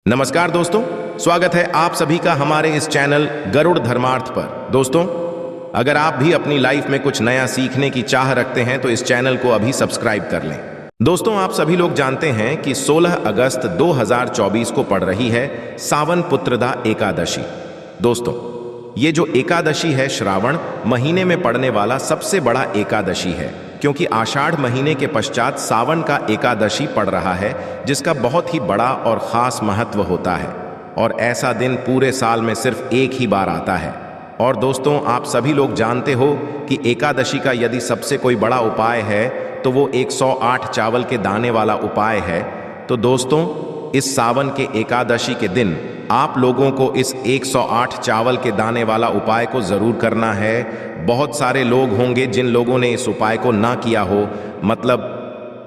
नमस्कार दोस्तों, स्वागत है आप सभी का हमारे इस चैनल गरुड़ धर्मार्थ पर। दोस्तों, अगर आप भी अपनी लाइफ में कुछ नया सीखने की चाह रखते हैं तो इस चैनल को अभी सब्सक्राइब कर लें। दोस्तों, आप सभी लोग जानते हैं कि 16 अगस्त 2024 को पड़ रही है सावन पुत्रदा एकादशी। दोस्तों, ये जो एकादशी है श्रावण महीने में पड़ने वाला सबसे बड़ा एकादशी है, क्योंकि आषाढ़ महीने के पश्चात सावन का एकादशी पड़ रहा है, जिसका बहुत ही बड़ा और ख़ास महत्व होता है। और ऐसा दिन पूरे साल में सिर्फ एक ही बार आता है। और दोस्तों, आप सभी लोग जानते हो कि एकादशी का यदि सबसे कोई बड़ा उपाय है तो वो 108 चावल के दाने वाला उपाय है। तो दोस्तों, इस सावन के एकादशी के दिन आप लोगों को इस 108 चावल के दाने वाला उपाय को ज़रूर करना है। बहुत सारे लोग होंगे जिन लोगों ने इस उपाय को ना किया हो, मतलब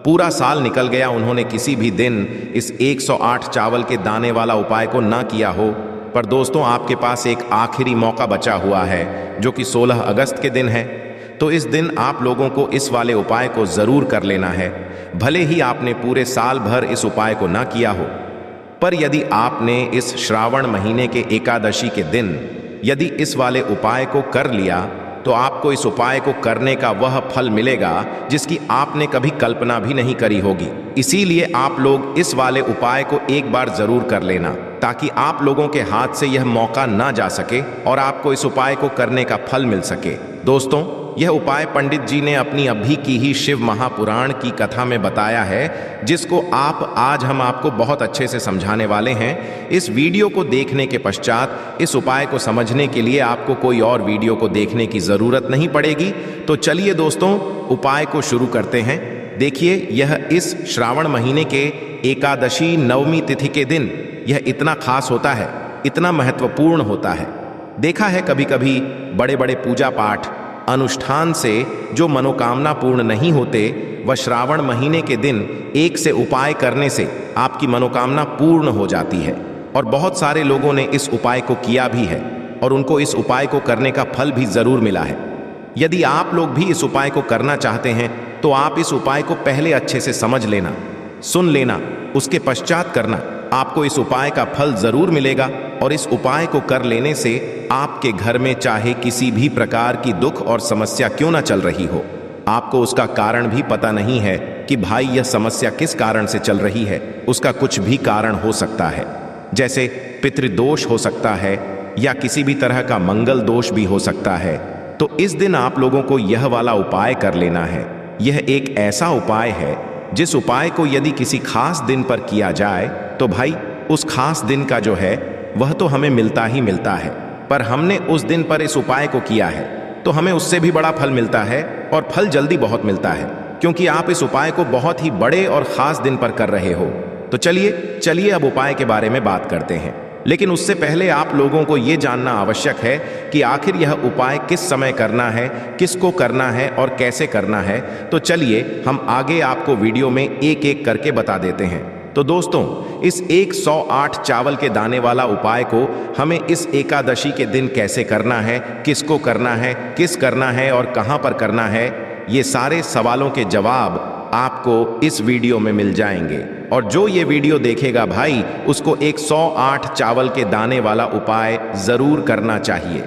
पूरा साल निकल गया, उन्होंने किसी भी दिन इस 108 चावल के दाने वाला उपाय को ना किया हो। पर दोस्तों, आपके पास एक आखिरी मौका बचा हुआ है, जो कि 16 अगस्त के दिन है। तो इस दिन आप लोगों को इस वाले उपाय को ज़रूर कर लेना है, भले ही आपने पूरे साल भर इस उपाय को ना किया हो। पर यदि आपने इस श्रावण महीने के एकादशी के दिन यदि इस वाले उपाय को कर लिया तो आपको इस उपाय को करने का वह फल मिलेगा जिसकी आपने कभी कल्पना भी नहीं करी होगी। इसीलिए आप लोग इस वाले उपाय को एक बार जरूर कर लेना, ताकि आप लोगों के हाथ से यह मौका ना जा सके और आपको इस उपाय को करने का फल मिल सके। दोस्तों, यह उपाय पंडित जी ने अपनी अभी की ही शिव महापुराण की कथा में बताया है, जिसको आज हम आपको बहुत अच्छे से समझाने वाले हैं। इस वीडियो को देखने के पश्चात इस उपाय को समझने के लिए आपको कोई और वीडियो को देखने की ज़रूरत नहीं पड़ेगी। तो चलिए दोस्तों, उपाय को शुरू करते हैं। देखिए, यह इस श्रावण महीने के एकादशी नवमी तिथि के दिन यह इतना खास होता है, इतना महत्वपूर्ण होता है। देखा है कभी कभी बड़े बड़े पूजा पाठ अनुष्ठान से जो मनोकामना पूर्ण नहीं होते, वह श्रावण महीने के दिन एक से उपाय करने से आपकी मनोकामना पूर्ण हो जाती है। और बहुत सारे लोगों ने इस उपाय को किया भी है और उनको इस उपाय को करने का फल भी ज़रूर मिला है। यदि आप लोग भी इस उपाय को करना चाहते हैं तो आप इस उपाय को पहले अच्छे से समझ लेना, सुन लेना, उसके पश्चात करना। आपको इस उपाय का फल ज़रूर मिलेगा। और इस उपाय को कर लेने से आपके घर में चाहे किसी भी प्रकार की दुख और समस्या क्यों ना चल रही हो, आपको उसका कारण भी पता नहीं है कि भाई यह समस्या किस कारण से चल रही है। उसका कुछ भी कारण हो सकता है, जैसे पितृदोष हो सकता है या किसी भी तरह का मंगल दोष भी हो सकता है। तो इस दिन आप लोगों को यह वाला उपाय कर लेना है। यह एक ऐसा उपाय है जिस उपाय को यदि किसी खास दिन पर किया जाए तो भाई उस खास दिन का जो है वह तो हमें मिलता ही मिलता है। पर हमने उस दिन पर इस उपाय को किया है तो हमें उससे भी बड़ा फल मिलता है, और फल जल्दी बहुत मिलता है, क्योंकि आप इस उपाय को बहुत ही बड़े और खास दिन पर कर रहे हो। तो चलिए अब उपाय के बारे में बात करते हैं। लेकिन उससे पहले आप लोगों को ये जानना आवश्यक है कि आखिर यह उपाय किस समय करना है, किसको करना है और कैसे करना है। तो चलिए हम आगे आपको वीडियो में एक एक करके बता देते हैं। तो दोस्तों, इस 108 चावल के दाने वाला उपाय को हमें इस एकादशी के दिन कैसे करना है, किसको करना है, किस करना है और कहाँ पर करना है, ये सारे सवालों के जवाब आपको इस वीडियो में मिल जाएंगे। और जो ये वीडियो देखेगा भाई, उसको 108 चावल के दाने वाला उपाय ज़रूर करना चाहिए,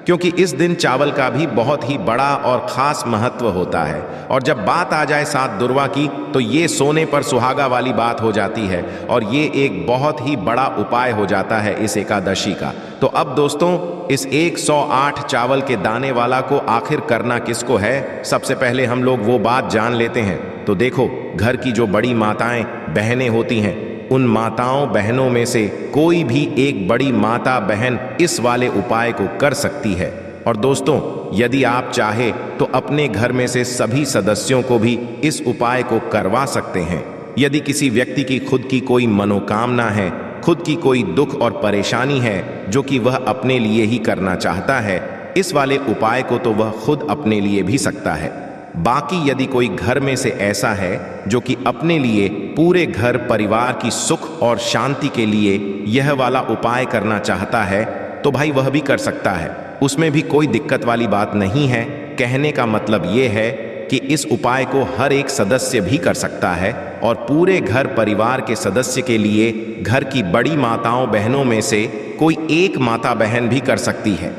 क्योंकि इस दिन चावल का भी बहुत ही बड़ा और ख़ास महत्व होता है। और जब बात आ जाए 7 दुर्वा की, तो ये सोने पर सुहागा वाली बात हो जाती है और ये एक बहुत ही बड़ा उपाय हो जाता है इस एकादशी का। तो अब दोस्तों, इस 108 चावल के दाने वाला को आखिर करना किसको है, सबसे पहले हम लोग वो बात जान लेते हैं। तो देखो, घर की जो बड़ी माताएं बहनें होती हैं, उन माताओं बहनों में से कोई भी एक बड़ी माता बहन इस वाले उपाय को कर सकती है। और दोस्तों, यदि आप चाहे तो अपने घर में से सभी सदस्यों को भी इस उपाय को करवा सकते हैं। यदि किसी व्यक्ति की खुद की कोई मनोकामना है, खुद की कोई दुख और परेशानी है जो कि वह अपने लिए ही करना चाहता है, इस वाले उपाय को तो वह खुद अपने लिए भी सकता है। बाकी यदि कोई घर में से ऐसा है जो कि अपने लिए, पूरे घर परिवार की सुख और शांति के लिए यह वाला उपाय करना चाहता है, तो भाई वह भी कर सकता है। उसमें भी कोई दिक्कत वाली बात नहीं है। कहने का मतलब ये है कि इस उपाय को हर एक सदस्य भी कर सकता है और पूरे घर परिवार के सदस्य के लिए घर की बड़ी माताओं बहनों में से कोई एक माता बहन भी कर सकती है।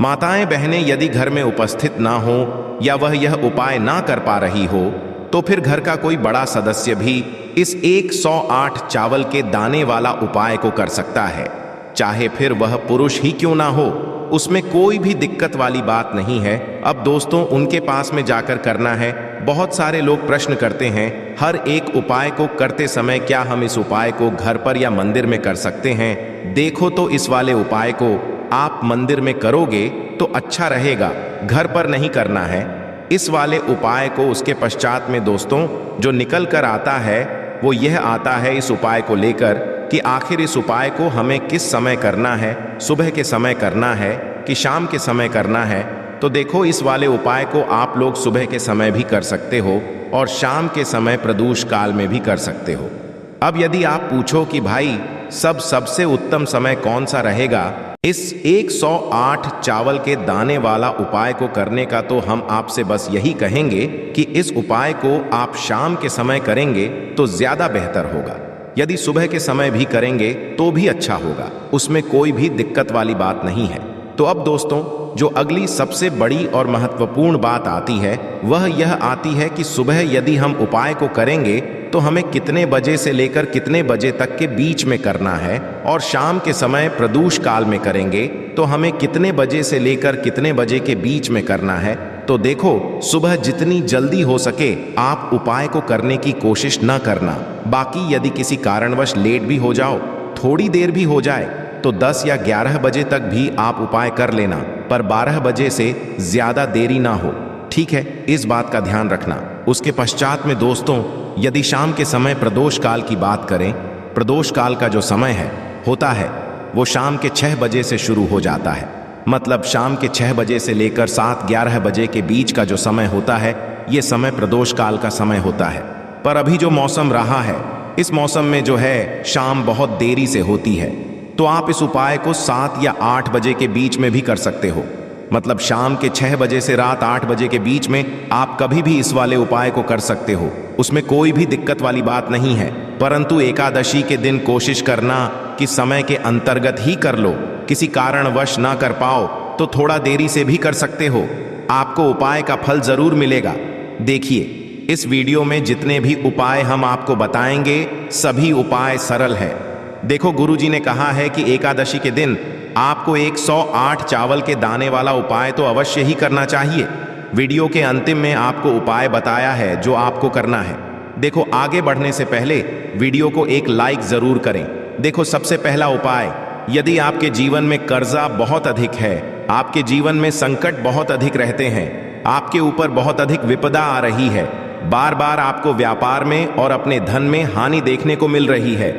माताएं बहनें यदि घर में उपस्थित ना हो या वह यह उपाय ना कर पा रही हो तो फिर घर का कोई बड़ा सदस्य भी इस 108 चावल के दाने वाला उपाय को कर सकता है, चाहे फिर वह पुरुष ही क्यों ना हो। उसमें कोई भी दिक्कत वाली बात नहीं है। अब दोस्तों उनके पास में जाकर करना है। बहुत सारे लोग प्रश्न करते हैं हर एक उपाय को करते समय क्या हम इस उपाय को घर पर या मंदिर में कर सकते हैं। देखो तो इस वाले उपाय को आप मंदिर में करोगे तो अच्छा रहेगा, घर पर नहीं करना है। इस वाले उपाय को उसके पश्चात में दोस्तों जो निकल कर आता है वो यह आता है इस उपाय को लेकर कि आखिर इस उपाय को हमें किस समय करना है, सुबह के समय करना है कि शाम के समय करना है। तो देखो इस वाले उपाय को आप लोग सुबह के समय भी कर सकते हो और शाम के समय प्रदोष काल में भी कर सकते हो। अब यदि आप पूछो कि भाई सबसे उत्तम समय कौन सा रहेगा इस 108 चावल के दाने वाला उपाय को करने का, तो हम आपसे बस यही कहेंगे कि इस उपाय को आप शाम के समय करेंगे तो ज्यादा बेहतर होगा। यदि सुबह के समय भी करेंगे तो भी अच्छा होगा, उसमें कोई भी दिक्कत वाली बात नहीं है। तो अब दोस्तों जो अगली सबसे बड़ी और महत्वपूर्ण बात आती है वह यह आती है कि सुबह यदि हम उपाय को करेंगे तो हमें कितने बजे से लेकर कितने बजे तक के बीच में करना है, और शाम के समय प्रदोष काल में करेंगे तो हमें कितने बजे से लेकर कितने बजे के बीच में करना है। तो देखो सुबह जितनी जल्दी हो सके आप उपाय को करने की कोशिश न करना। बाकी यदि किसी कारणवश लेट भी हो जाओ, थोड़ी देर भी हो जाए तो 10 या 11 बजे तक भी आप उपाय कर लेना, पर 12 बजे से ज्यादा देरी ना हो, ठीक है, इस बात का ध्यान रखना। उसके पश्चात में दोस्तों यदि शाम के समय प्रदोष काल की बात करें, प्रदोष काल का जो समय होता है वो शाम के 6 बजे से शुरू हो जाता है। मतलब शाम के 6 बजे से लेकर 7-11 बजे के बीच का जो समय होता है ये समय प्रदोष काल का समय होता है। पर अभी जो मौसम रहा है इस मौसम में जो है शाम बहुत देरी से होती है, तो आप इस उपाय को 7 या 8 बजे के बीच में भी कर सकते हो। मतलब शाम के 6 बजे से रात 8 बजे के बीच में आप कभी भी इस वाले उपाय को कर सकते हो, उसमें कोई भी दिक्कत वाली बात नहीं है। परंतु एकादशी के दिन कोशिश करना कि समय के अंतर्गत ही कर लो, किसी कारणवश ना कर पाओ तो थोड़ा देरी से भी कर सकते हो, आपको उपाय का फल जरूर मिलेगा। देखिए इस वीडियो में जितने भी उपाय हम आपको बताएंगे सभी उपाय सरल है। देखो गुरुजी ने कहा है कि एकादशी के दिन आपको 108 चावल के दाने वाला उपाय तो अवश्य ही करना चाहिए। वीडियो के अंतिम में आपको उपाय बताया है जो आपको करना है। देखो आगे बढ़ने से पहले वीडियो को एक लाइक जरूर करें। देखो सबसे पहला उपाय, यदि आपके जीवन में कर्जा बहुत अधिक है, आपके जीवन में संकट बहुत अधिक रहते हैं, आपके ऊपर बहुत अधिक विपदा आ रही है, बार बार आपको व्यापार में और अपने धन में हानि देखने को मिल रही है,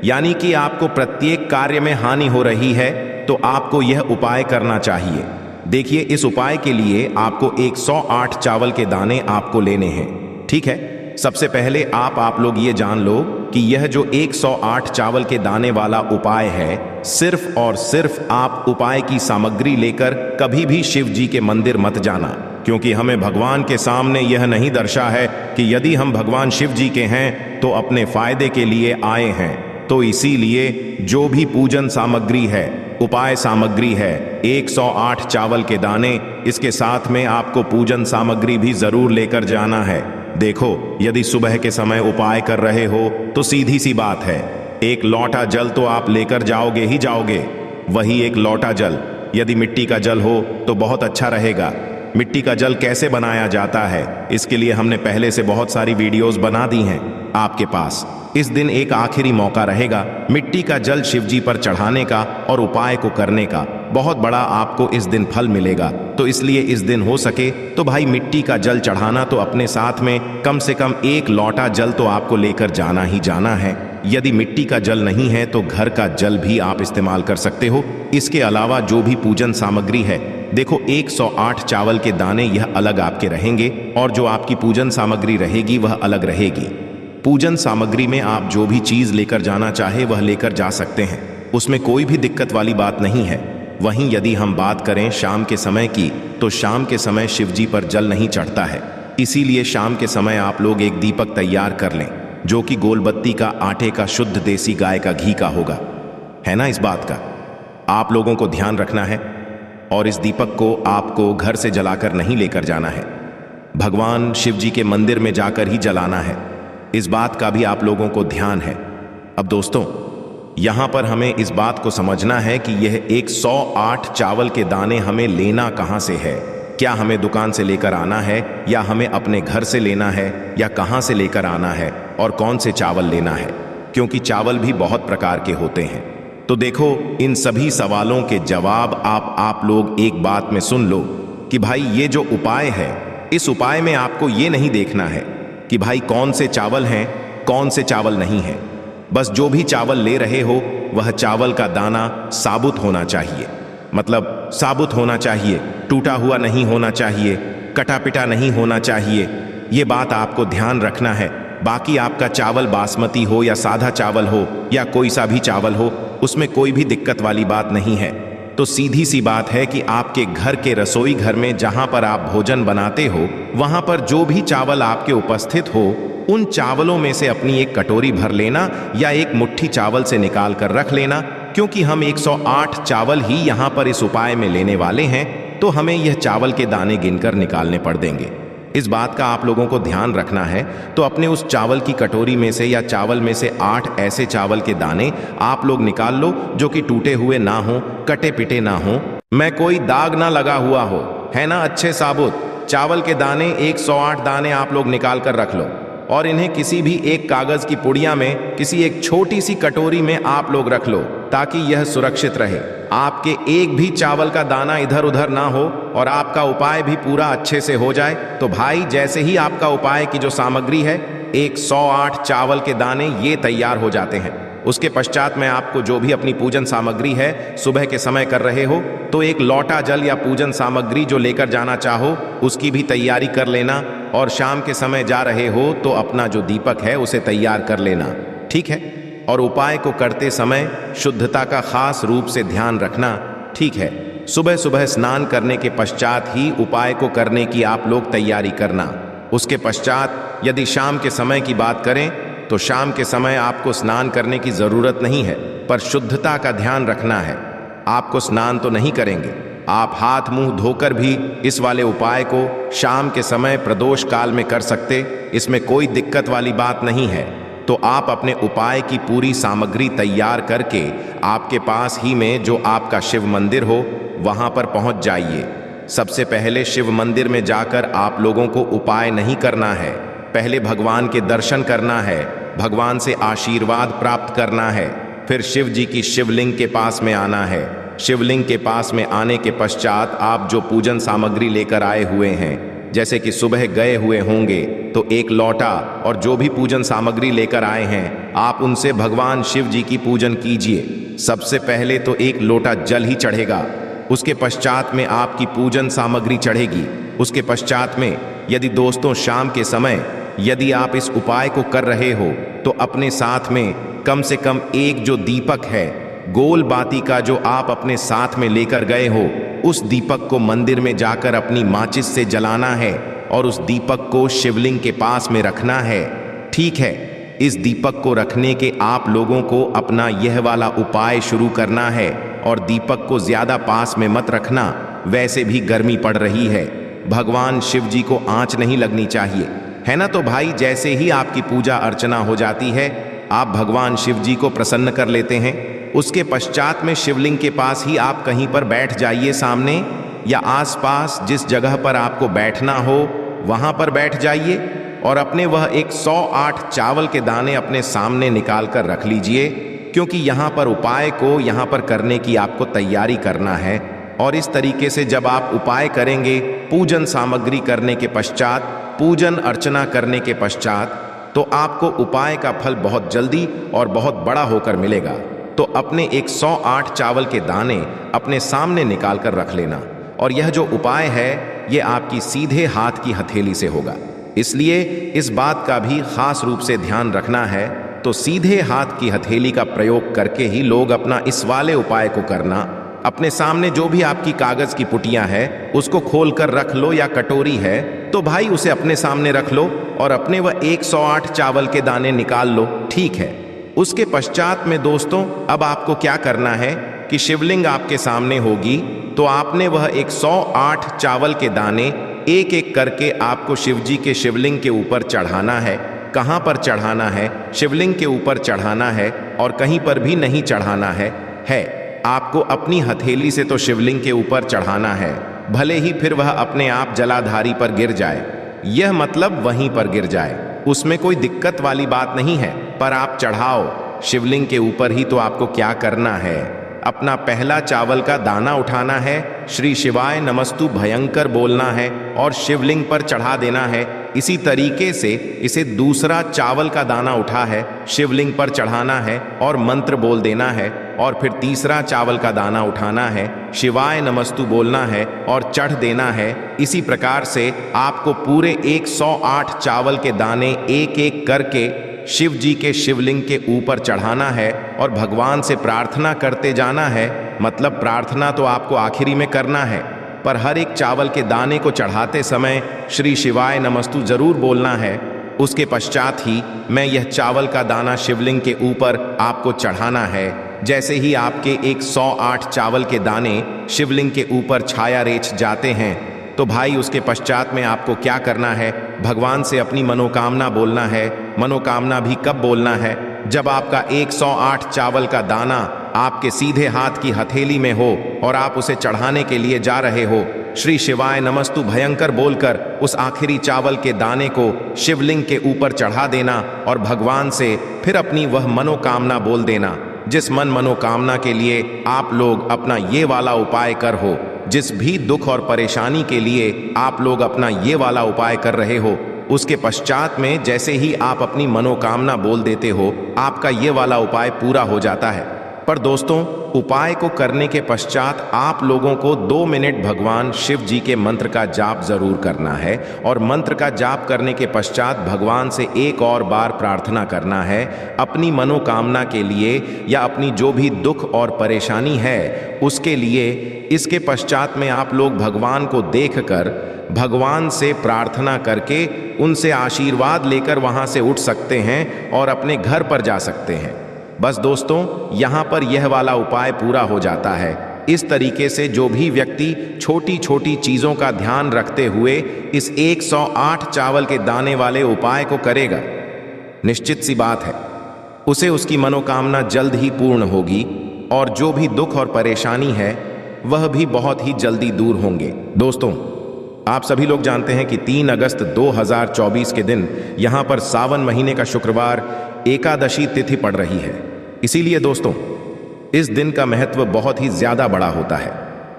यानी कि आपको प्रत्येक कार्य में हानि हो रही है, तो आपको यह उपाय करना चाहिए। देखिए इस उपाय के लिए आपको 108 चावल के दाने आपको लेने हैं, ठीक है। सबसे पहले आप लोग ये जान लो कि यह जो 108 चावल के दाने वाला उपाय है, सिर्फ और सिर्फ आप उपाय की सामग्री लेकर कभी भी शिव जी के मंदिर मत जाना, क्योंकि हमें भगवान के सामने यह नहीं दर्शा है कि यदि हम भगवान शिव जी के हैं तो अपने फायदे के लिए आए हैं। तो इसीलिए जो भी पूजन सामग्री है, उपाय सामग्री है, 108 चावल के दाने, इसके साथ में आपको पूजन सामग्री भी जरूर लेकर जाना है। देखो यदि सुबह के समय उपाय कर रहे हो तो सीधी सी बात है, एक लोटा जल तो आप लेकर जाओगे ही जाओगे। वही एक लोटा जल यदि मिट्टी का जल हो तो बहुत अच्छा रहेगा। मिट्टी का जल कैसे बनाया जाता है इसके लिए हमने पहले से बहुत सारी वीडियोस बना दी हैं आपके पास। इस दिन एक आखिरी मौका रहेगा मिट्टी का जल शिव जी पर चढ़ाने का और उपाय को करने का, बहुत बड़ा आपको इस दिन फल मिलेगा। तो इसलिए इस दिन हो सके तो भाई मिट्टी का जल चढ़ाना तो अपने साथ में कम से कम एक लोटा जल तो आपको लेकर जाना ही जाना है। यदि मिट्टी का जल नहीं है तो घर का जल भी आप इस्तेमाल कर सकते हो। इसके अलावा जो भी पूजन सामग्री है, देखो 108 चावल के दाने यह अलग आपके रहेंगे और जो आपकी पूजन सामग्री रहेगी वह अलग रहेगी। पूजन सामग्री में आप जो भी चीज लेकर जाना चाहे वह लेकर जा सकते हैं, उसमें कोई भी दिक्कत वाली बात नहीं है। वहीं यदि हम बात करें शाम के समय की, तो शाम के समय शिव जी पर जल नहीं चढ़ता है। इसीलिए शाम के समय आप लोग एक दीपक तैयार कर लें, जो कि गोलबत्ती का आटे का शुद्ध देसी गाय का घी का होगा। है ना, इस बात का आप लोगों को ध्यान रखना है। और इस दीपक को आपको घर से जलाकर नहीं लेकर जाना है, भगवान शिव जी के मंदिर में जाकर ही जलाना है। इस बात का भी आप लोगों को ध्यान है। अब दोस्तों, यहां पर हमें इस बात को समझना है कि यह 108 चावल के दाने हमें लेना कहां से है। क्या हमें दुकान से लेकर आना है, या हमें अपने घर से लेना है, या कहां से लेकर आना है, और कौन से चावल लेना है, क्योंकि चावल भी बहुत प्रकार के होते हैं। तो देखो, इन सभी सवालों के जवाब आप लोग एक बात में सुन लो कि भाई ये जो उपाय है, इस उपाय में आपको ये नहीं देखना है कि भाई कौन से चावल हैं, कौन से चावल नहीं हैं। बस जो भी चावल ले रहे हो, वह चावल का दाना साबुत होना चाहिए। मतलब साबुत होना चाहिए, टूटा हुआ नहीं होना चाहिए, कटा पिटा नहीं होना चाहिए। ये बात आपको ध्यान रखना है। बाकी आपका चावल बासमती हो या सादा चावल हो या कोई सा भी चावल हो, उसमें कोई भी दिक्कत वाली बात नहीं है। तो सीधी सी बात है कि आपके घर के रसोई घर में जहां पर आप भोजन बनाते हो, वहां पर जो भी चावल आपके उपस्थित हो, उन चावलों में से अपनी एक कटोरी भर लेना या एक मुट्ठी चावल से निकाल कर रख लेना। क्योंकि हम 108 चावल ही यहाँ पर इस उपाय में लेने वाले हैं, तो हमें यह चावल के दाने गिनकर निकालने पड़ देंगे। इस बात का आप लोगों को ध्यान रखना है। तो अपने उस चावल की कटोरी में से या चावल में से 8 ऐसे चावल के दाने आप लोग निकाल लो जो कि टूटे हुए ना हो, कटे पिटे ना हो, मैं कोई दाग ना लगा हुआ हो, है ना। अच्छे साबुत चावल के दाने 108 दाने आप लोग निकाल कर रख लो, और इन्हें किसी भी एक कागज की पुड़िया में, किसी एक छोटी सी कटोरी में आप लोग रख लो, ताकि यह सुरक्षित रहे। आपके एक भी चावल का दाना इधर उधर ना हो और आपका उपाय भी पूरा अच्छे से हो जाए। तो भाई, जैसे ही आपका उपाय की जो सामग्री है, 108 चावल के दाने ये तैयार हो जाते हैं, उसके पश्चात में आपको जो भी अपनी पूजन सामग्री है, सुबह के समय कर रहे हो तो एक लौटा जल या पूजन सामग्री जो लेकर जाना चाहो, उसकी भी तैयारी कर लेना। और शाम के समय जा रहे हो तो अपना जो दीपक है उसे तैयार कर लेना, ठीक है। और उपाय को करते समय शुद्धता का खास रूप से ध्यान रखना, ठीक है। सुबह सुबह स्नान करने के पश्चात ही उपाय को करने की आप लोग तैयारी करना। उसके पश्चात यदि शाम के समय की बात करें तो शाम के समय आपको स्नान करने की जरूरत नहीं है, पर शुद्धता का ध्यान रखना है। आपको स्नान तो नहीं करेंगे, आप हाथ मुंह धोकर भी इस वाले उपाय को शाम के समय प्रदोष काल में कर सकते, इसमें कोई दिक्कत वाली बात नहीं है। तो आप अपने उपाय की पूरी सामग्री तैयार करके आपके पास ही में जो आपका शिव मंदिर हो, वहां पर पहुंच जाइए। सबसे पहले शिव मंदिर में जाकर आप लोगों को उपाय नहीं करना है, पहले भगवान के दर्शन करना है, भगवान से आशीर्वाद प्राप्त करना है। फिर शिव जी की शिवलिंग के पास में आना है। शिवलिंग के पास में आने के पश्चात आप जो पूजन सामग्री लेकर आए हुए हैं, जैसे कि सुबह गए हुए होंगे तो एक लौटा और जो भी पूजन सामग्री लेकर आए हैं, आप उनसे भगवान शिव जी की पूजन कीजिए। सबसे पहले तो एक लोटा जल ही चढ़ेगा, उसके पश्चात में आपकी पूजन सामग्री चढ़ेगी। उसके पश्चात में यदि दोस्तों शाम के समय यदि आप इस उपाय को कर रहे हो तो अपने साथ में कम से कम एक जो दीपक है, गोल बाती का, जो आप अपने साथ में लेकर गए हो, उस दीपक को मंदिर में जाकर अपनी माचिस से जलाना है और उस दीपक को शिवलिंग के पास में रखना है, ठीक है। इस दीपक को रखने के आप लोगों को अपना यह वाला उपाय शुरू करना है और दीपक को ज्यादा पास में मत रखना, वैसे भी गर्मी पड़ रही है, भगवान शिव जी को आंच नहीं लगनी चाहिए, है ना। तो भाई, जैसे ही आपकी पूजा अर्चना हो जाती है, आप भगवान शिव जी को प्रसन्न कर लेते हैं। उसके पश्चात में शिवलिंग के पास ही आप कहीं पर बैठ जाइए, सामने या आसपास जिस जगह पर आपको बैठना हो वहां पर बैठ जाइए और अपने वह 108 चावल के दाने अपने सामने निकाल कर रख लीजिए, क्योंकि यहाँ पर उपाय को यहाँ पर करने की आपको तैयारी करना है। और इस तरीके से जब आप उपाय करेंगे, पूजन सामग्री करने के पश्चात, पूजन अर्चना करने के पश्चात, तो आपको उपाय का फल बहुत जल्दी और बहुत बड़ा होकर मिलेगा। तो अपने 108 चावल के दाने अपने सामने निकाल कर रख लेना। और यह जो उपाय है, यह आपकी सीधे हाथ की हथेली से होगा, इसलिए इस बात का भी खास रूप से ध्यान रखना है। तो सीधे हाथ की हथेली का प्रयोग करके ही लोग अपना इस वाले उपाय को करना। अपने सामने जो भी आपकी कागज की पुटियां है उसको खोल कर रख लो, या कटोरी है तो तो भाई उसे अपने सामने रख लो और अपने वह 108 चावल के दाने निकाल लो, ठीक है। उसके पश्चात में दोस्तों अब आपको क्या करना है कि शिवलिंग आपके सामने होगी, तो आपने वह 108 चावल के दाने एक एक करके आपको शिव जी के शिवलिंग के ऊपर चढ़ाना है। कहाँ पर चढ़ाना है? शिवलिंग के ऊपर चढ़ाना है और कहीं पर भी नहीं चढ़ाना है। आपको अपनी हथेली से तो शिवलिंग के ऊपर चढ़ाना है, भले ही फिर वह अपने आप जलाधारी पर गिर जाए, यह मतलब वहीं पर गिर जाए, उसमें कोई दिक्कत वाली बात नहीं है, पर आप चढ़ाओ शिवलिंग के ऊपर ही। तो आपको क्या करना है? अपना पहला चावल का दाना उठाना है, श्री शिवाय नमस्तु भयंकर बोलना है और शिवलिंग पर चढ़ा देना है। इसी तरीके से इसे दूसरा चावल का दाना उठा है, शिवलिंग पर चढ़ाना है और मंत्र बोल देना है। और फिर तीसरा चावल का दाना उठाना है, शिवाय नमस्तु बोलना है और चढ़ देना है। इसी प्रकार से आपको पूरे 108 चावल के दाने एक एक करके शिव जी के शिवलिंग के ऊपर चढ़ाना है और भगवान से प्रार्थना करते जाना है। मतलब प्रार्थना तो आपको आखिरी में करना है, पर हर एक चावल के दाने को चढ़ाते समय श्री शिवाय नमस्तु जरूर बोलना है। उसके पश्चात ही मैं यह चावल का दाना शिवलिंग के ऊपर आपको चढ़ाना है। जैसे ही आपके 108 चावल के दाने शिवलिंग के ऊपर छाया रेच जाते हैं, तो भाई उसके पश्चात में आपको क्या करना है? भगवान से अपनी मनोकामना बोलना है। मनोकामना भी कब बोलना है? जब आपका 108 चावल का दाना आपके सीधे हाथ की हथेली में हो और आप उसे चढ़ाने के लिए जा रहे हो। श्री शिवाय नमस्तु भयंकर बोलकर उस आखिरी चावल के दाने को शिवलिंग के ऊपर चढ़ा देना और भगवान से फिर अपनी वह मनोकामना बोल देना, जिस मनोकामना के लिए आप लोग अपना ये वाला उपाय कर हो। जिस भी दुख और परेशानी के लिए आप लोग अपना ये वाला उपाय कर रहे हो, उसके पश्चात में जैसे ही आप अपनी मनोकामना बोल देते हो, आपका ये वाला उपाय पूरा हो जाता है। पर दोस्तों, उपाय को करने के पश्चात आप लोगों को 2 मिनट भगवान शिव जी के मंत्र का जाप जरूर करना है और मंत्र का जाप करने के पश्चात भगवान से एक और बार प्रार्थना करना है अपनी मनोकामना के लिए या अपनी जो भी दुख और परेशानी है उसके लिए। इसके पश्चात में आप लोग भगवान को देखकर भगवान से प्रार्थना करके उनसे आशीर्वाद लेकर वहां से उठ सकते हैं और अपने घर पर जा सकते हैं। बस दोस्तों, यहाँ पर यह वाला उपाय पूरा हो जाता है। इस तरीके से जो भी व्यक्ति छोटी छोटी चीज़ों का ध्यान रखते हुए इस 108 चावल के दाने वाले उपाय को करेगा, निश्चित सी बात है उसे उसकी मनोकामना जल्द ही पूर्ण होगी और जो भी दुख और परेशानी है वह भी बहुत ही जल्दी दूर होंगे। दोस्तों, आप सभी लोग जानते हैं कि 3 अगस्त 2024 के दिन यहाँ पर सावन महीने का शुक्रवार एकादशी तिथि पड़ रही है। इसीलिए दोस्तों, इस दिन का महत्व बहुत ही ज्यादा बड़ा होता है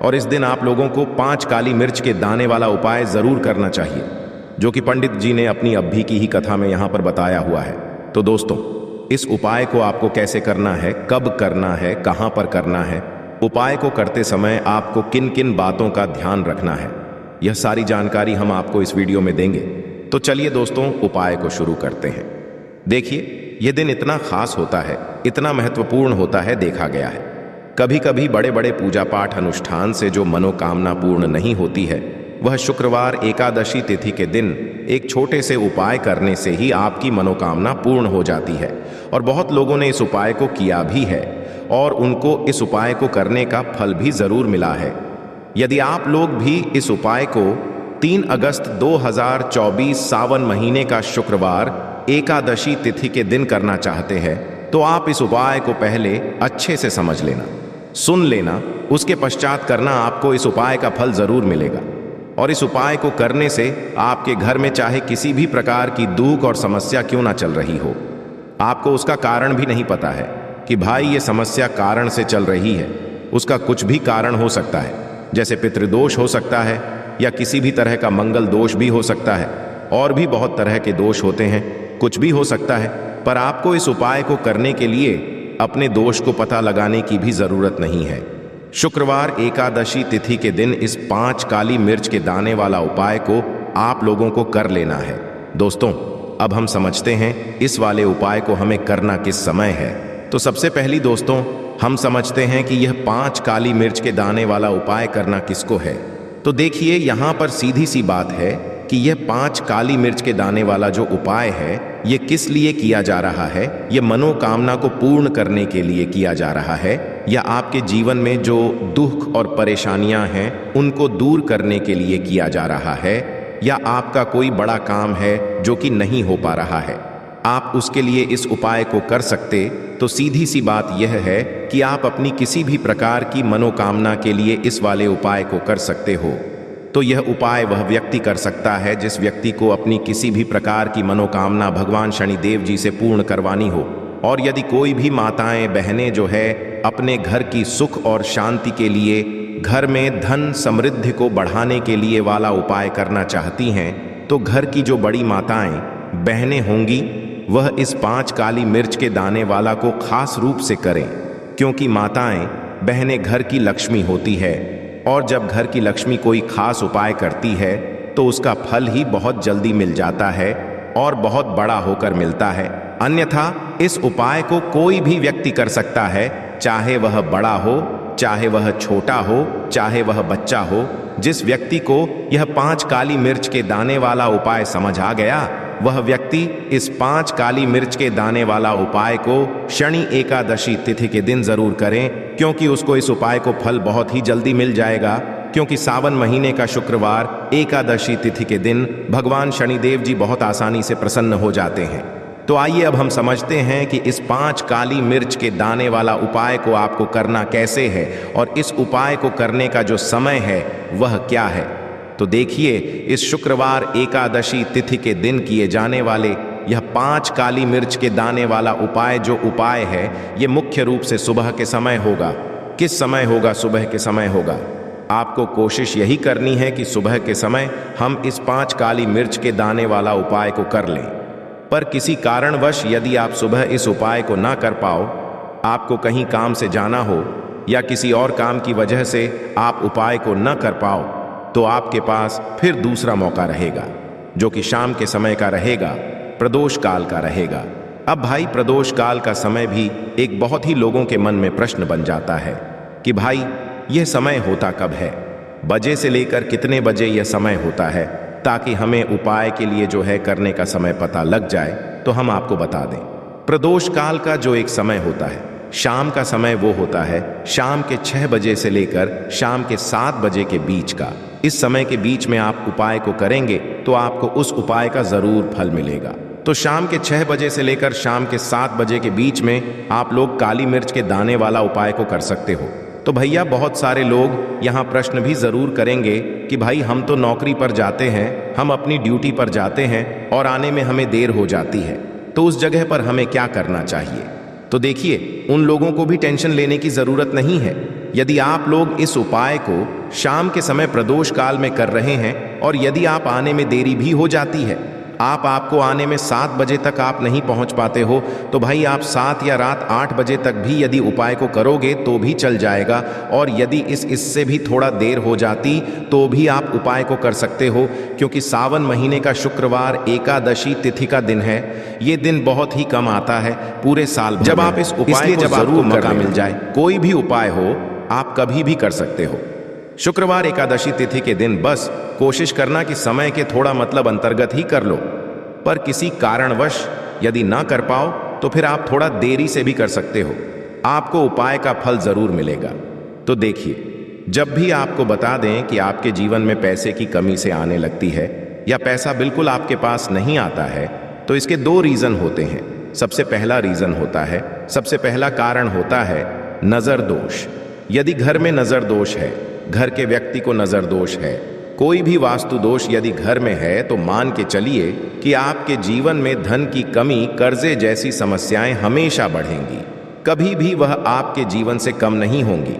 और इस दिन आप लोगों को 5 काली मिर्च के दाने वाला उपाय जरूर करना चाहिए, जो कि पंडित जी ने अपनी अभी की ही कथा में यहाँ पर बताया हुआ है। तो दोस्तों, इस उपाय को आपको कैसे करना है, कब करना है, कहाँ पर करना है, उपाय को करते समय आपको किन किन बातों का ध्यान रखना है, यह सारी जानकारी हम आपको इस वीडियो में देंगे। तो चलिए दोस्तों, उपाय को शुरू करते हैं। देखिए, यह दिन इतना खास होता है, इतना महत्वपूर्ण होता है, देखा गया है कभी कभी बड़े बड़े पूजा पाठ अनुष्ठान से जो मनोकामना पूर्ण नहीं होती है, वह शुक्रवार एकादशी तिथि के दिन एक छोटे से उपाय करने से ही आपकी मनोकामना पूर्ण हो जाती है। और बहुत लोगों ने इस उपाय को किया भी है और उनको इस उपाय को करने का फल भी जरूर मिला है। यदि आप लोग भी इस उपाय को 3 अगस्त 2024 सावन महीने का शुक्रवार एकादशी तिथि के दिन करना चाहते हैं, तो आप इस उपाय को पहले अच्छे से समझ लेना, सुन लेना, उसके पश्चात करना। आपको इस उपाय का फल जरूर मिलेगा और इस उपाय को करने से आपके घर में चाहे किसी भी प्रकार की दुख और समस्या क्यों ना चल रही हो, आपको उसका कारण भी नहीं पता है कि भाई ये समस्या कारण से चल रही है, उसका कुछ भी कारण हो सकता है, जैसे पितृदोष हो सकता है या किसी भी तरह का मंगल दोष भी हो सकता है, और भी बहुत तरह के दोष होते हैं, कुछ भी हो सकता है। पर आपको इस उपाय को करने के लिए अपने दोष को पता लगाने की भी जरूरत नहीं है। शुक्रवार एकादशी तिथि के दिन इस 5 काली मिर्च के दाने वाला उपाय को आप लोगों को कर लेना है। दोस्तों, अब हम समझते हैं इस वाले उपाय को हमें करना किस समय है। तो सबसे पहली दोस्तों, हम समझते हैं कि यह 5 काली मिर्च के दाने वाला उपाय करना किसको है। तो देखिए, यहाँ पर सीधी सी बात है कि यह 5 काली मिर्च के दाने वाला जो उपाय है ये किस लिए किया जा रहा है। यह मनोकामना को पूर्ण करने के लिए किया जा रहा है, या आपके जीवन में जो दुख और परेशानियां हैं उनको दूर करने के लिए किया जा रहा है, या आपका कोई बड़ा काम है जो कि नहीं हो पा रहा है, आप उसके लिए इस उपाय को कर सकते। तो सीधी सी बात यह है कि आप अपनी किसी भी प्रकार की मनोकामना के लिए इस वाले उपाय को कर सकते हो। तो यह उपाय वह व्यक्ति कर सकता है जिस व्यक्ति को अपनी किसी भी प्रकार की मनोकामना भगवान शनिदेव जी से पूर्ण करवानी हो। और यदि कोई भी माताएं बहनें जो है अपने घर की सुख और शांति के लिए, घर में धन समृद्धि को बढ़ाने के लिए वाला उपाय करना चाहती हैं, तो घर की जो बड़ी माताएं बहनें होंगी वह इस 5 काली मिर्च के दाने वाला को खास रूप से करें, क्योंकि माताएं बहनें घर की लक्ष्मी होती है, और जब घर की लक्ष्मी कोई खास उपाय करती है तो उसका फल ही बहुत जल्दी मिल जाता है और बहुत बड़ा होकर मिलता है। अन्यथा इस उपाय को कोई भी व्यक्ति कर सकता है, चाहे वह बड़ा हो, चाहे वह छोटा हो, चाहे वह बच्चा हो। जिस व्यक्ति को यह 5 काली मिर्च के दाने वाला उपाय समझ आ गया, वह व्यक्ति इस 5 काली मिर्च के दाने वाला उपाय को शनि एकादशी तिथि के दिन जरूर करें, क्योंकि उसको इस उपाय को फल बहुत ही जल्दी मिल जाएगा। क्योंकि सावन महीने का शुक्रवार एकादशी तिथि के दिन भगवान शनिदेव जी बहुत आसानी से प्रसन्न हो जाते हैं। तो आइए अब हम समझते हैं कि इस 5 काली मिर्च के दाने वाला उपाय को आपको करना कैसे है, और इस उपाय को करने का जो समय है वह क्या है। तो देखिए, इस शुक्रवार एकादशी तिथि के दिन किए जाने वाले यह 5 काली मिर्च के दाने वाला उपाय जो उपाय है, ये मुख्य रूप से सुबह के समय होगा। किस समय होगा? सुबह के समय होगा। आपको कोशिश यही करनी है कि सुबह के समय हम इस 5 काली मिर्च के दाने वाला उपाय को कर लें। पर किसी कारणवश यदि आप सुबह इस उपाय को ना कर पाओ, आपको कहीं काम से जाना हो या किसी और काम की वजह से आप उपाय को न कर पाओ, तो आपके पास फिर दूसरा मौका रहेगा, जो कि शाम के समय का रहेगा, प्रदोष काल का रहेगा। अब भाई, प्रदोष काल का समय भी एक बहुत ही लोगों के मन में प्रश्न बन जाता है कि भाई यह समय होता कब है, बजे से लेकर कितने बजे यह समय होता है, ताकि हमें उपाय के लिए जो है करने का समय पता लग जाए। तो हम आपको बता दें, प्रदोष काल का जो एक समय होता है, शाम का समय, वो होता है शाम के 6 बजे से लेकर शाम के 7 बजे के बीच का। इस समय के बीच में आप उपाय को करेंगे तो आपको उस उपाय का जरूर फल मिलेगा। तो शाम के 6 बजे से लेकर शाम के 7 बजे के बीच में आप लोग काली मिर्च के दाने वाला उपाय को कर सकते हो। तो भैया, बहुत सारे लोग यहाँ प्रश्न भी जरूर करेंगे कि भाई हम तो नौकरी पर जाते हैं, हम अपनी ड्यूटी पर जाते हैं और आने में हमें देर हो जाती है, तो उस जगह पर हमें क्या करना चाहिए। तो देखिए, उन लोगों को भी टेंशन लेने की जरूरत नहीं है। यदि आप लोग इस उपाय को शाम के समय प्रदोष काल में कर रहे हैं और यदि आप आने में देरी भी हो जाती है, आपको आने में 7 बजे तक आप नहीं पहुंच पाते हो, तो भाई आप 7 या रात 8 बजे तक भी यदि उपाय को करोगे तो भी चल जाएगा। और यदि इससे भी थोड़ा देर हो जाती तो भी आप उपाय को कर सकते हो, क्योंकि सावन महीने का शुक्रवार एकादशी तिथि का दिन है। ये दिन बहुत ही कम आता है पूरे साल। जब आप इस उपाय को जरूर मौका मिल जाए, कोई भी उपाय हो, आप कभी भी कर सकते हो। शुक्रवार एकादशी तिथि के दिन बस कोशिश करना कि समय के थोड़ा मतलब अंतर्गत ही कर लो। पर किसी कारणवश यदि ना कर पाओ तो फिर आप थोड़ा देरी से भी कर सकते हो, आपको उपाय का फल जरूर मिलेगा। तो देखिए, जब भी आपको बता दें कि आपके जीवन में पैसे की कमी से आने लगती है या पैसा बिल्कुल आपके पास नहीं आता है, तो इसके 2 रीजन होते हैं। सबसे पहला रीजन होता है, सबसे पहला कारण होता है नजर दोष। यदि घर में नजर दोष है, घर के व्यक्ति को नजर दोष है, कोई भी वास्तु दोष यदि घर में है, तो मान के चलिए कि आपके जीवन में धन की कमी, कर्जे जैसी समस्याएं हमेशा बढ़ेंगी। कभी भी वह आपके जीवन से कम नहीं होंगी।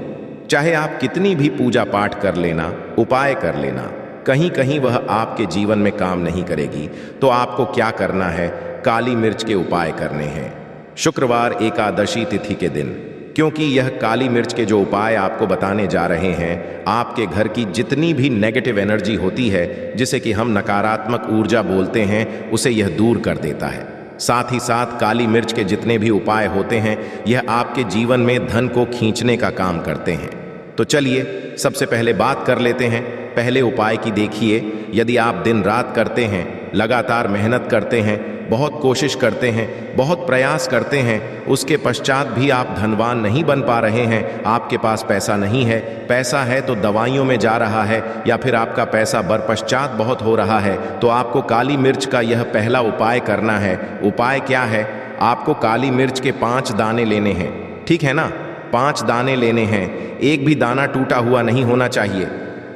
चाहे आप कितनी भी पूजा पाठ कर लेना, उपाय कर लेना, कहीं कहीं वह आपके जीवन में काम नहीं करेगी। तो आपको क्या करना है? काली मिर्च के उपाय करने हैं शुक्रवार एकादशी तिथि के दिन, क्योंकि यह काली मिर्च के जो उपाय आपको बताने जा रहे हैं, आपके घर की जितनी भी नेगेटिव एनर्जी होती है, जिसे कि हम नकारात्मक ऊर्जा बोलते हैं, उसे यह दूर कर देता है। साथ ही साथ काली मिर्च के जितने भी उपाय होते हैं, यह आपके जीवन में धन को खींचने का काम करते हैं। तो चलिए सबसे पहले बात कर लेते हैं पहले उपाय की देखिए। यदि आप दिन रात करते हैं, लगातार मेहनत करते हैं, बहुत कोशिश करते हैं, बहुत प्रयास करते हैं, उसके पश्चात भी आप धनवान नहीं बन पा रहे हैं, आपके पास पैसा नहीं है, पैसा है तो दवाइयों में जा रहा है, या फिर आपका पैसा बरपश्चात बहुत हो रहा है, तो आपको काली मिर्च का यह पहला उपाय करना है। उपाय क्या है? आपको काली मिर्च के 5 दाने लेने हैं, ठीक है ना? 5 दाने लेने हैं, एक भी दाना टूटा हुआ नहीं होना चाहिए।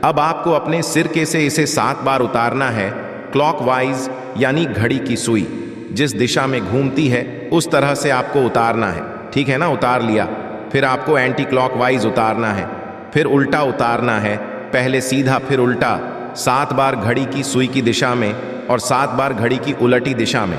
अब आपको अपने सिरके से इसे 7 बार उतारना है, क्लॉकवाइज यानी घड़ी की सुई जिस दिशा में घूमती है उस तरह से आपको उतारना है, ठीक है ना? उतार लिया। फिर आपको एंटी क्लॉकवाइज उतारना है, फिर उल्टा उतारना है, पहले सीधा फिर उल्टा, 7 बार घड़ी की सुई की दिशा में और 7 बार घड़ी की उलटी दिशा में,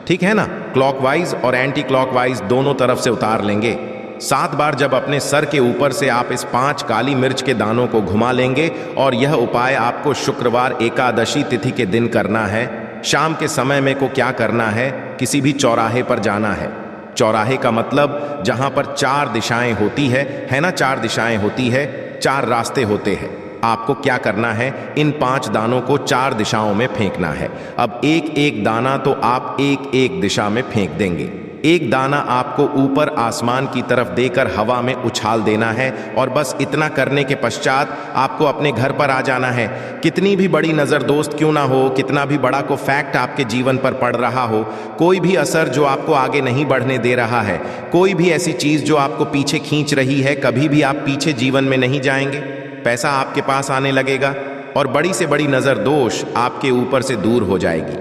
ठीक है ना? क्लॉकवाइज और एंटी क्लॉकवाइज दोनों तरफ से उतार लेंगे। 7 बार जब अपने सर के ऊपर से आप इस 5 काली मिर्च के दानों को घुमा लेंगे, और यह उपाय आपको शुक्रवार एकादशी तिथि के दिन करना है। शाम के समय में को क्या करना है? किसी भी चौराहे पर जाना है। चौराहे का मतलब जहां पर 4 दिशाएं होती है ना? 4 दिशाएं होती है, 4 रास्ते होते हैं। आपको क्या करना है? इन 5 दानों को 4 दिशाओं में फेंकना है। अब एक एक दाना तो आप एक एक दिशा में फेंक देंगे। एक दाना आपको ऊपर आसमान की तरफ देकर हवा में उछाल देना है, और बस इतना करने के पश्चात आपको अपने घर पर आ जाना है। कितनी भी बड़ी नज़र दोस्त क्यों ना हो, कितना भी बड़ा को फैक्ट आपके जीवन पर पड़ रहा हो, कोई भी असर जो आपको आगे नहीं बढ़ने दे रहा है, कोई भी ऐसी चीज़ जो आपको पीछे खींच रही है, कभी भी आप पीछे जीवन में नहीं जाएंगे। पैसा आपके पास आने लगेगा और बड़ी से बड़ी नज़र दोष आपके ऊपर से दूर हो जाएगी।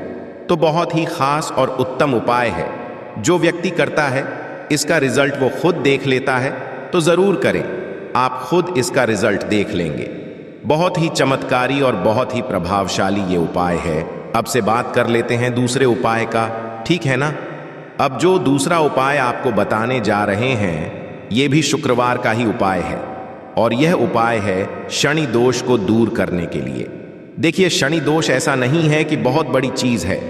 तो बहुत ही खास और उत्तम उपाय है। जो व्यक्ति करता है इसका रिजल्ट वो खुद देख लेता है, तो जरूर करें, आप खुद इसका रिजल्ट देख लेंगे। बहुत ही चमत्कारी और बहुत ही प्रभावशाली ये उपाय है। अब से बात कर लेते हैं दूसरे उपाय का, ठीक है ना? अब जो दूसरा उपाय आपको बताने जा रहे हैं ये भी शुक्रवार का ही उपाय है, और यह उपाय है शनि दोष को दूर करने के लिए। देखिए, शनि दोष ऐसा नहीं है कि बहुत बड़ी चीज है।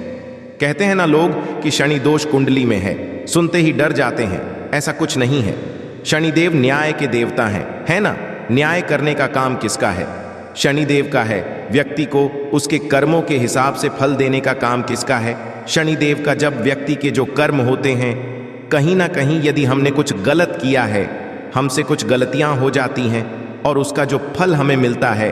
कहते हैं ना लोग कि शनि दोष कुंडली में है, सुनते ही डर जाते हैं। ऐसा कुछ नहीं है। शनिदेव न्याय के देवता हैं, है ना? न्याय करने का काम किसका है? शनिदेव का है। व्यक्ति को उसके कर्मों के हिसाब से फल देने का काम किसका है? शनिदेव का। जब व्यक्ति के जो कर्म होते हैं, कहीं ना कहीं यदि हमने कुछ गलत किया है, हमसे कुछ गलतियां हो जाती हैं, और उसका जो फल हमें मिलता है,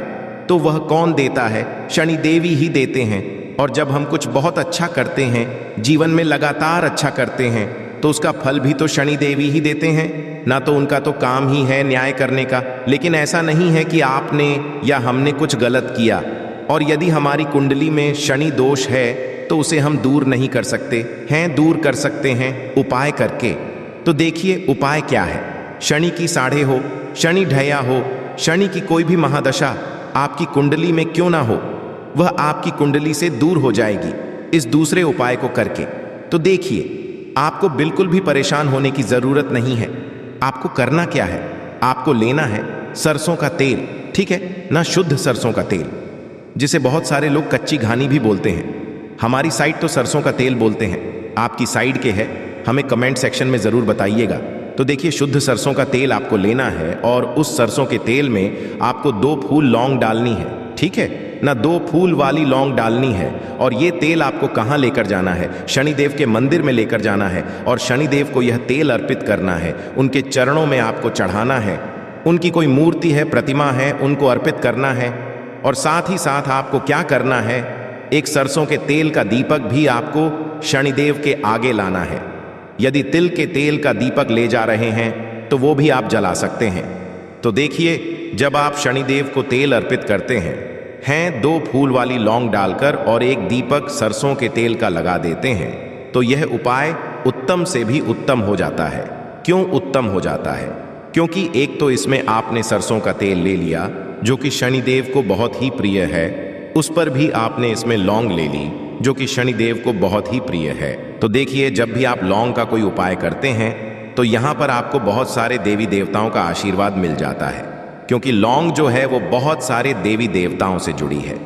तो वह कौन देता है? शनिदेवी ही देते हैं। और जब हम कुछ बहुत अच्छा करते हैं, जीवन में लगातार अच्छा करते हैं, तो उसका फल भी तो शनि देवी ही देते हैं ना। तो उनका तो काम ही है न्याय करने का। लेकिन ऐसा नहीं है कि आपने या हमने कुछ गलत किया, और यदि हमारी कुंडली में शनि दोष है तो उसे हम दूर नहीं कर सकते हैं। दूर कर सकते हैं उपाय करके। तो देखिए उपाय क्या है। शनि की साढ़े हो, शनि ढया हो, शनि की कोई भी महादशा आपकी कुंडली में क्यों ना हो, वह आपकी कुंडली से दूर हो जाएगी इस दूसरे उपाय को करके। तो देखिए, आपको बिल्कुल भी परेशान होने की जरूरत नहीं है। आपको करना क्या है? आपको लेना है सरसों का तेल, ठीक है ना? शुद्ध सरसों का तेल, जिसे बहुत सारे लोग कच्ची घानी भी बोलते हैं। हमारी साइड तो सरसों का तेल बोलते हैं। आपकी साइड के है, हमें कमेंट सेक्शन में जरूर बताइएगा। तो देखिए, शुद्ध सरसों का तेल आपको लेना है, और उस सरसों के तेल में आपको 2 फूल लौंग डालनी है, ठीक है ना? 2 फूल वाली लौंग डालनी है। और ये तेल आपको कहाँ लेकर जाना है? शनिदेव के मंदिर में लेकर जाना है, और शनिदेव को यह तेल अर्पित करना है। उनके चरणों में आपको चढ़ाना है। उनकी कोई मूर्ति है, प्रतिमा है, उनको अर्पित करना है। और साथ ही साथ आपको क्या करना है? एक सरसों के तेल का दीपक भी आपको शनिदेव के आगे लाना है। यदि तिल के तेल का दीपक ले जा रहे हैं तो वो भी आप जला सकते हैं। तो देखिए, जब आप शनिदेव को तेल अर्पित करते हैं 2 फूल वाली लौंग डालकर और एक दीपक सरसों के तेल का लगा देते हैं, तो यह उपाय उत्तम से भी उत्तम हो जाता है। क्यों उत्तम हो जाता है? क्योंकि एक तो इसमें आपने सरसों का तेल ले लिया जो कि शनिदेव को बहुत ही प्रिय है, उस पर भी आपने इसमें लौंग ले ली जो कि शनिदेव को बहुत ही प्रिय है। तो देखिए, जब भी आप लौंग का कोई उपाय करते हैं तो यहाँ पर आपको बहुत सारे देवी देवताओं का आशीर्वाद मिल जाता है, क्योंकि लौंग जो है वो बहुत सारे देवी देवताओं से जुड़ी है।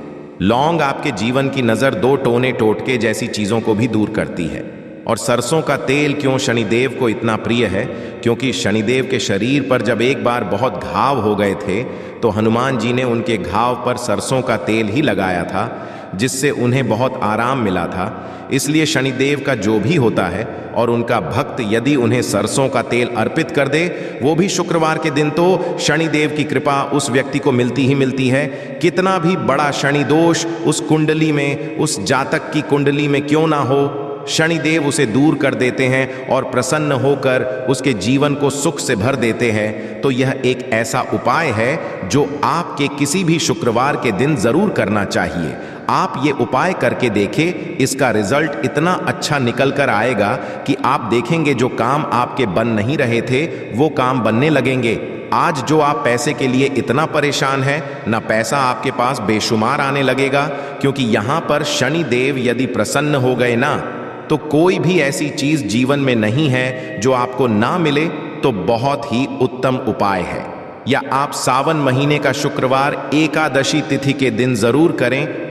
लौंग आपके जीवन की नज़र 2 टोने टोटके जैसी चीज़ों को भी दूर करती है। और सरसों का तेल क्यों शनिदेव को इतना प्रिय है? क्योंकि शनिदेव के शरीर पर जब एक बार बहुत घाव हो गए थे तो हनुमान जी ने उनके घाव पर सरसों का तेल ही लगाया था, जिससे उन्हें बहुत आराम मिला था। इसलिए शनिदेव का जो भी होता है और उनका भक्त यदि उन्हें सरसों का तेल अर्पित कर दे, वो भी शुक्रवार के दिन, तो शनिदेव की कृपा उस व्यक्ति को मिलती ही मिलती है। कितना भी बड़ा शनि दोष उस कुंडली में, उस जातक की कुंडली में क्यों ना हो, शनिदेव उसे दूर कर देते हैं और प्रसन्न होकर उसके जीवन को सुख से भर देते हैं। तो यह एक ऐसा उपाय है जो आपके किसी भी शुक्रवार के दिन जरूर करना चाहिए। आप ये उपाय करके देखें, इसका रिजल्ट इतना अच्छा निकल कर आएगा कि आप देखेंगे जो काम आपके बन नहीं रहे थे वो काम बनने लगेंगे। आज जो आप पैसे के लिए इतना परेशान हैं, ना पैसा आपके पास बेशुमार आने लगेगा, क्योंकि यहाँ पर शनिदेव यदि प्रसन्न हो गए ना, तो कोई भी ऐसी चीज जीवन में नहीं है जो आपको ना मिले। तो बहुत ही उत्तम उपाय है। या आप सावन महीने का शुक्रवार एकादशी तिथि के दिन जरूर करें।